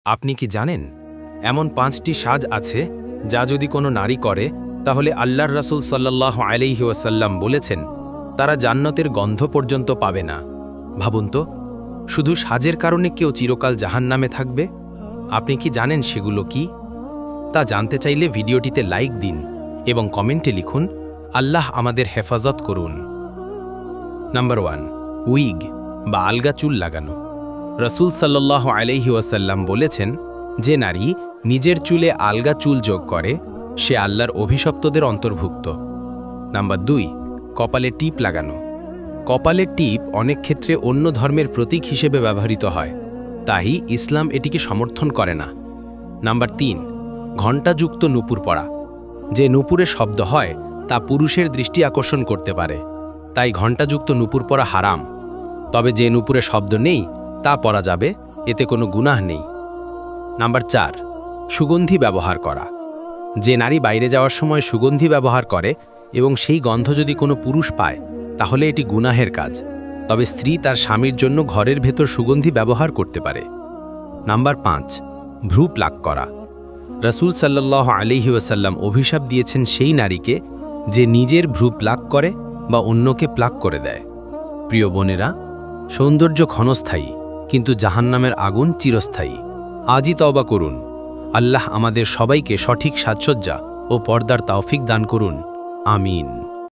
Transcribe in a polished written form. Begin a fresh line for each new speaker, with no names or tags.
আপনি কি জানেন এমন 5টি সাজ আছে যা যদি কোনো নারী করে তাহলে আল্লাহর রাসূল সাল্লাল্লাহু আলাইহি ওয়াসাল্লাম বলেছেন তারা জান্নাতের গন্ধ পর্যন্ত পাবে না। ভাবুন তো, শুধু সাজের কারণে কেউ চিরকাল জাহান্নামে থাকবে? আপনি কি জানেন সেগুলো কি? তা জানতে চাইলে ভিডিওটিতে লাইক দিন এবং কমেন্টে লিখুন, আল্লাহ আমাদের হেফাজত করুন। নাম্বার 1, উইগ বা আলগা চুল লাগানো। রাসূল সাল্লাল্লাহু আলাইহি ওয়াসাল্লাম বলেছেন, যে নারী নিজের চুলে আলগা চুল যোগ করে সে আল্লাহর অভিশপ্তদের অন্তর্ভুক্ত। নাম্বার 2, কপালে টিপ লাগানো। কপালের টিপ অনেক ক্ষেত্রে অন্য ধর্মের প্রতীক হিসেবে ব্যবহৃত হয়, তাই ইসলাম এটিকে সমর্থন করে না। নাম্বার 3, ঘণ্টাযুক্ত নূপুর পরা। যে নূপুরের শব্দ হয় তা পুরুষের দৃষ্টি আকর্ষণ করতে পারে, তাই ঘণ্টাযুক্ত নূপুর পরা হারাম। তবে যে নূপুরে শব্দ নেই তা পরা যাবে, এতে কোনো গুনাহ নেই। নাম্বার 4, সুগন্ধি ব্যবহার করা। যে নারী বাইরে যাওয়ার সময় সুগন্ধি ব্যবহার করে এবং সেই গন্ধ যদি কোনো পুরুষ পায় তাহলে এটি গুনাহের কাজ, তবে স্ত্রী তার স্বামীর জন্য ঘরের ভেতর সুগন্ধি ব্যবহার করতে পারে। নাম্বার 5, ভ্রু প্লাক করা। রাসূল সাল্লাল্লাহু আলাইহি ওয়াসাল্লাম অভিশাপ দিয়েছেন সেই নারীকে যে নিজের ভ্রু প্লাক করে বা অন্যকে প্লাক করে দেয়। প্রিয় বোনেরা, সৌন্দর্য ক্ষণস্থায়ী, কিন্তু জাহান্নামের আগুন চিরস্থায়ী। আজই তওবা করুন। আল্লাহ আমাদের সবাইকে সঠিক সাজসজ্জা ও পর্দার তৌফিক দান করুন। আমিন।